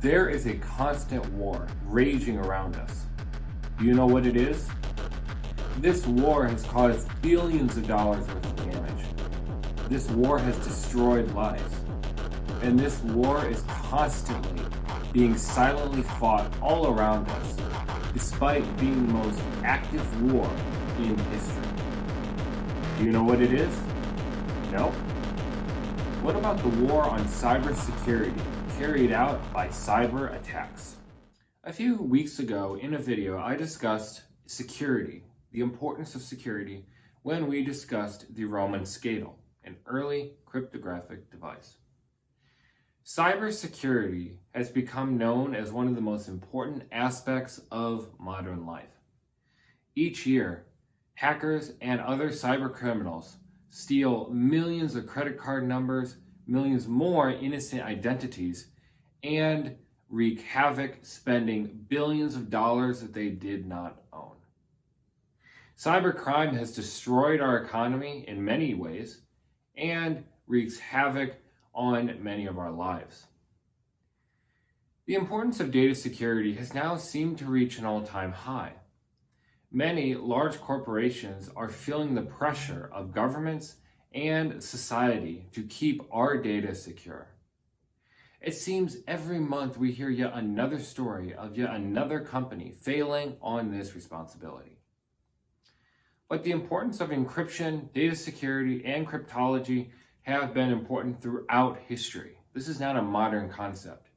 There is a constant war raging around us. Do you know what it is? This war has caused billions of dollars worth of damage. This war has destroyed lives. And this war is constantly being silently fought all around us, despite being the most active war in history. Do you know what it is? No? What about the war on cybersecurity carried out by cyber attacks? A few weeks ago in a video, I discussed security, the importance of security, when we discussed the Roman scale, an early cryptographic device. Cybersecurity has become known as one of the most important aspects of modern life. Each year, hackers and other cyber criminals steal millions of credit card numbers, millions more innocent identities, and wreak havoc, spending billions of dollars that they did not own. Cybercrime has destroyed our economy in many ways and wreaks havoc on many of our lives. The importance of data security has now seemed to reach an all-time high. Many large corporations are feeling the pressure of governments and society to keep our data secure. It seems every month we hear yet another story of yet another company failing on this responsibility. But the importance of encryption, data security, and cryptology have been important throughout history. This is not a modern concept.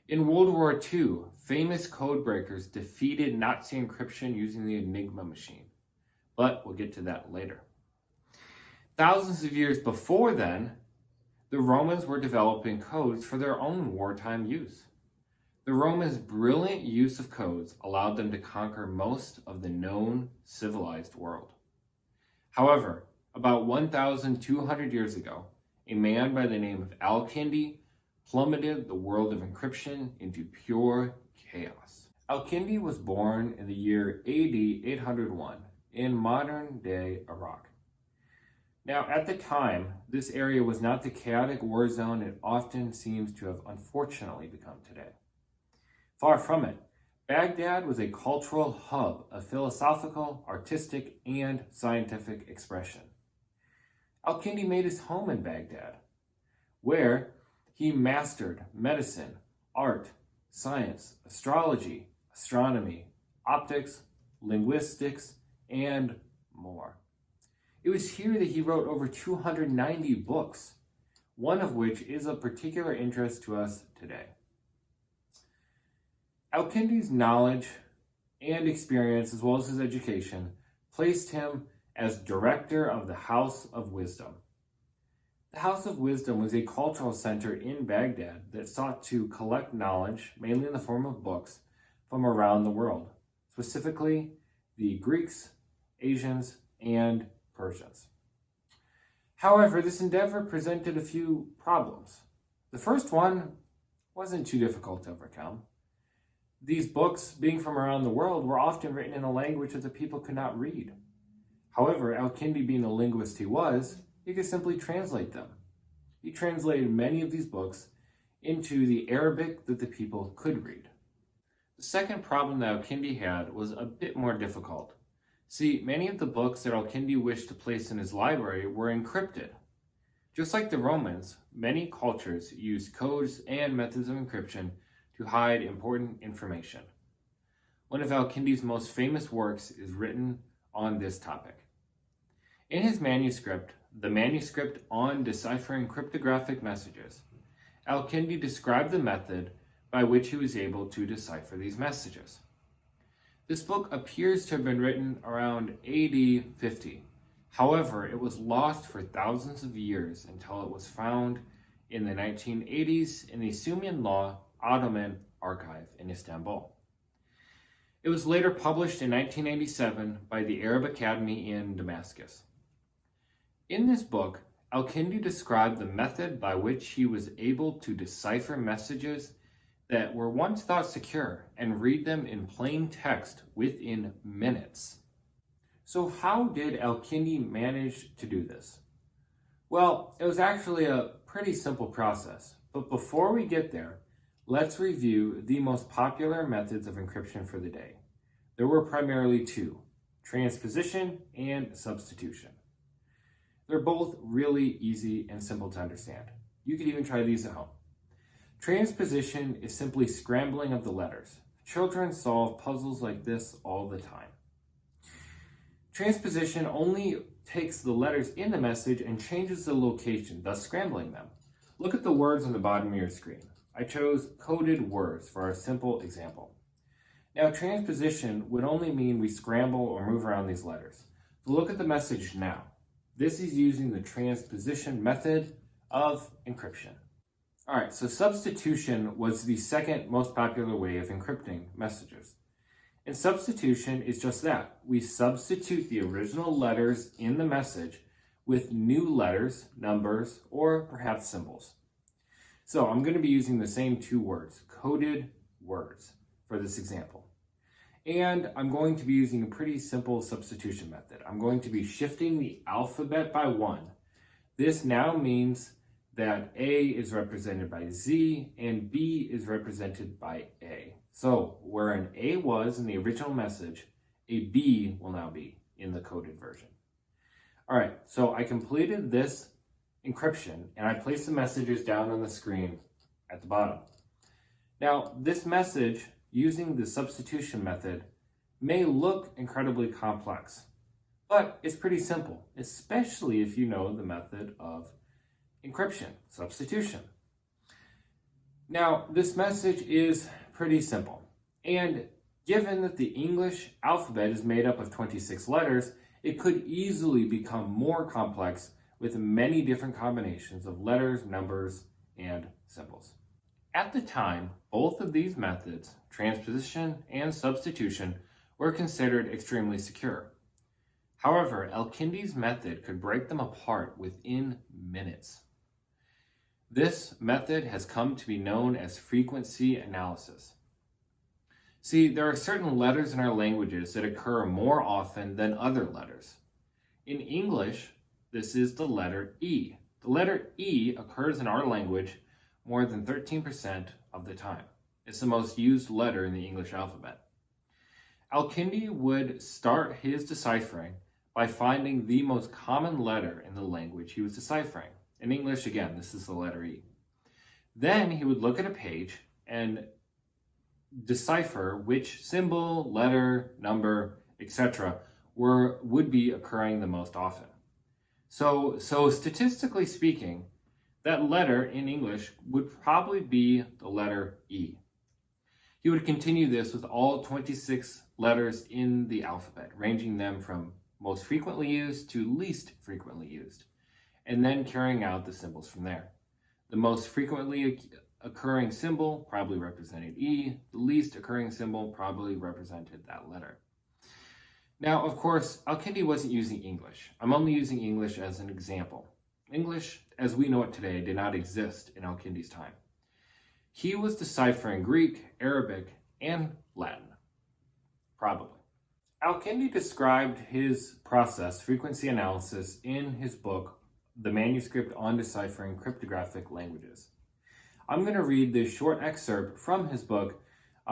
In World War II, famous code breakers defeated Nazi encryption using the Enigma machine. But we'll get to that later. Thousands of years before then, the Romans were developing codes for their own wartime use. The Romans' brilliant use of codes allowed them to conquer most of the known civilized world. However, about 1,200 years ago, a man by the name of al-kindi plummeted the world of encryption into pure chaos. Al-kindi was born in the year AD 801 in modern-day Iraq. Now, at the time, this area was not the chaotic war zone it often seems to have unfortunately become today. Far from it, Baghdad was a cultural hub of philosophical, artistic, and scientific expression. Al-kindi made his home in Baghdad, where he mastered medicine, art, science, astrology, astronomy, optics, linguistics, and more. It was here that he wrote over 290 books, one of which is of particular interest to us today. Al-kindi's knowledge and experience, as well as his education, placed him as director of the House of Wisdom. The House of Wisdom was a cultural center in Baghdad that sought to collect knowledge, mainly in the form of books, from around the world, specifically the Greeks, Asians, and Persians. However, this endeavor presented a few problems. The first one wasn't too difficult to overcome. These books, being from around the world, were often written in a language that the people could not read. However, al-kindi, being the linguist he was, he could simply translate them. He translated many of these books into the Arabic that the people could read. The second problem that al-kindi had was a bit more difficult. See, many of the books that al-kindi wished to place in his library were encrypted. Just like the Romans, many cultures used codes and methods of encryption to hide important information. One of al-kindi's most famous works is written on this topic. In his manuscript, the Manuscript on Deciphering Cryptographic Messages, al-kindi described the method by which he was able to decipher these messages. This book appears to have been written around AD 50. However, it was lost for thousands of years until it was found in the 1980s in the Sumyan Law Ottoman Archive in Istanbul. It was later published in 1987 by the Arab Academy in Damascus. In this book, al-kindi described the method by which he was able to decipher messages that were once thought secure and read them in plain text within minutes. So how did al-kindi manage to do this? Well, it was actually a pretty simple process. But before we get there, Let's review the most popular methods of encryption for the day. There were primarily two: transposition and substitution. They're both really easy and simple to understand. You could even try these at home. Transposition is simply scrambling of the letters. Children solve puzzles like this all the time. Transposition only takes the letters in the message and changes the location, thus scrambling them. Look at the words on the bottom of your screen. I chose coded words for our simple example. Now, transposition would only mean we scramble or move around these letters. So look at the message now. This is using the transposition method of encryption. All right, so substitution was the second most popular way of encrypting messages. And substitution is just that. We substitute the original letters in the message with new letters, numbers, or perhaps symbols. So I'm going to be using the same two words, coded words, for this example. And I'm going to be using a pretty simple substitution method. I'm going to be shifting the alphabet by 1. This now means that A is represented by Z and B is represented by A. So where an A was in the original message, a B will now be in the coded version. All right, so I completed this encryption and I placed the messages down on the screen at the bottom. Now, this message using the substitution method may look incredibly complex, but it's pretty simple, especially if you know the method of encryption, substitution. Now, this message is pretty simple, and given that the English alphabet is made up of 26 letters, it could easily become more complex with many different combinations of letters, numbers, and symbols. At the time, both of these methods, transposition and substitution, were considered extremely secure. However, al-Kindi's method could break them apart within minutes. This method has come to be known as frequency analysis. See, there are certain letters in our languages that occur more often than other letters. In English, this is the letter E. The letter E occurs in our language more than 13% of the time. It's the most used letter in the English alphabet. Al-Kindi would start his deciphering by finding the most common letter in the language he was deciphering. In English, again, this is the letter E. Then he would look at a page and decipher which symbol, letter, number, etc. would be occurring the most often. So statistically speaking, that letter in English would probably be the letter E. He would continue this with all 26 letters in the alphabet, ranging them from most frequently used to least frequently used, and then carrying out the symbols from there. The most frequently occurring symbol probably represented E, the least occurring symbol probably represented that letter. Now, of course, al-Kindi wasn't using English. I'm only using English as an example. English, as we know it today, did not exist in al-Kindi's time. He was deciphering Greek, Arabic, and Latin, probably. Al-Kindi described his process, frequency analysis, in his book, The Manuscript on Deciphering Cryptographic Languages. I'm going to read this short excerpt from his book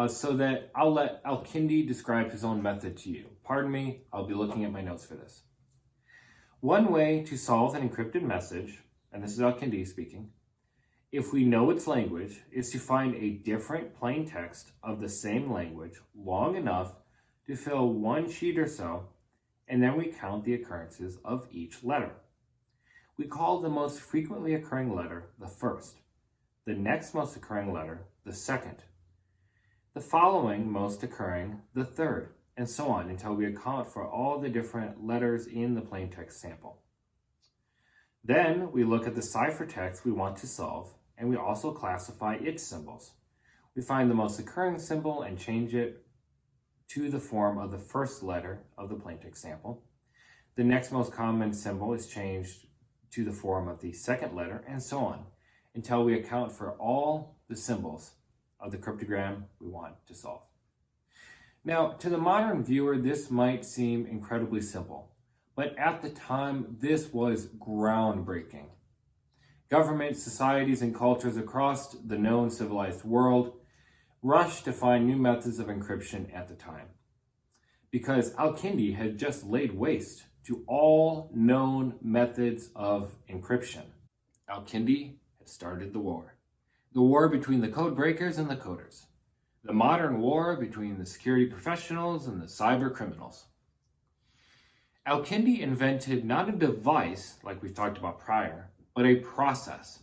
so that I'll let al-Kindi describe his own method to you. Pardon me, I'll be looking at my notes for this. One way to solve an encrypted message, and this is al-Kindi speaking, if we know its language, is to find a different plain text of the same language long enough to fill one sheet or so, and then we count the occurrences of each letter. We call the most frequently occurring letter the first, the next most occurring letter the second, the following most occurring the third, and so on until we account for all the different letters in the plain text sample. Then we look at the ciphertext we want to solve, and we also classify its symbols. We find the most occurring symbol and change it to the form of the first letter of the plaintext sample. The next most common symbol is changed to the form of the second letter, and so on, until we account for all the symbols of the cryptogram we want to solve. Now, to the modern viewer, this might seem incredibly simple, but at the time, this was groundbreaking. Governments, societies, and cultures across the known civilized world rushed to find new methods of encryption at the time, because al-Kindi had just laid waste to all known methods of encryption. Al-Kindi had started the war between the code breakers and the coders, the modern war between the security professionals and the cyber criminals. Al-Kindi invented not a device like we've talked about prior, but a process.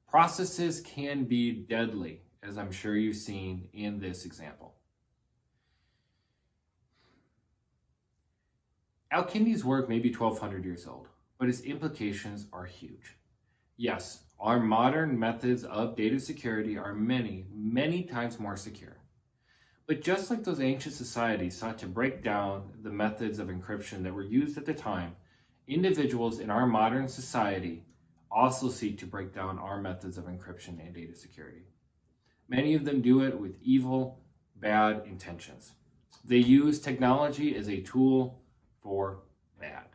Processes can be deadly, as I'm sure you've seen in this example. Al-Kindi's work may be 1,200 years old, but its implications are huge. Yes, our modern methods of data security are many, many times more secure. But just like those ancient societies sought to break down the methods of encryption that were used at the time, individuals in our modern society also seek to break down our methods of encryption and data security. Many of them do it with evil, bad intentions. They use technology as a tool for bad.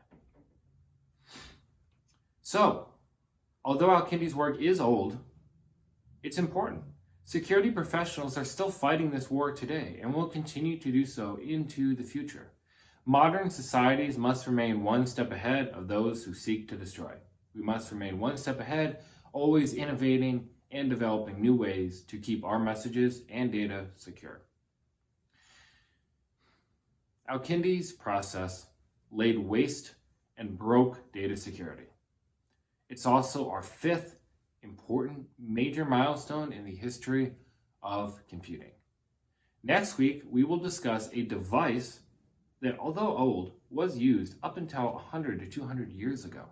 So, although al-Kindi's work is old, it's important. Security professionals are still fighting this war today and will continue to do so into the future. Modern societies must remain one step ahead of those who seek to destroy. We must remain one step ahead, always innovating and developing new ways to keep our messages and data secure. Al-Kindi's process laid waste and broke data security. It's also our fifth important major milestone in the history of computing. Next week, we will discuss a device that, although old, was used up until 100 to 200 years ago.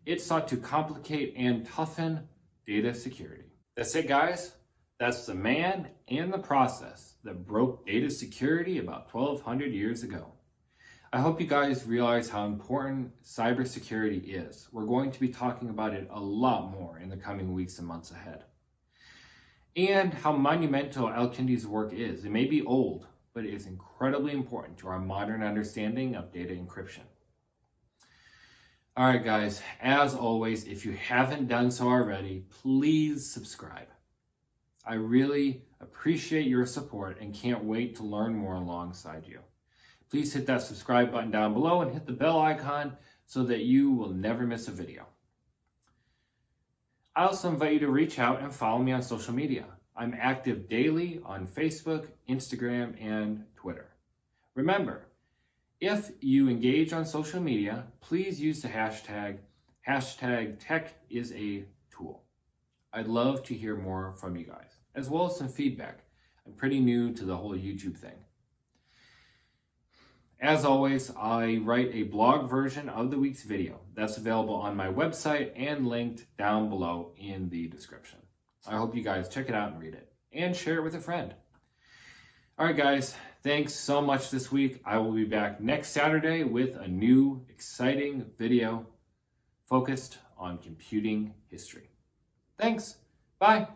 It sought to complicate and toughen data security. That's it, guys. That's the man and the process that broke data security about 1,200 years ago. I hope you guys realize how important cybersecurity is. We're going to be talking about it a lot more in the coming weeks and months ahead. And how monumental al-Kindi's work is. It may be old, but it is incredibly important to our modern understanding of data encryption. All right, guys, as always, if you haven't done so already, please subscribe. I really appreciate your support and can't wait to learn more alongside you. Please hit that subscribe button down below and hit the bell icon so that you will never miss a video. I also invite you to reach out and follow me on social media. I'm active daily on Facebook, Instagram, and Twitter. Remember, if you engage on social media, please use the hashtag #TechIsATool. I'd love to hear more from you guys, as well as some feedback. I'm pretty new to the whole YouTube thing. As always, I write a blog version of the week's video. That's available on my website and linked down below in the description. I hope you guys check it out and read it, and share it with a friend. All right, guys, thanks so much this week. I will be back next Saturday with a new, exciting video focused on computing history. Thanks. Bye.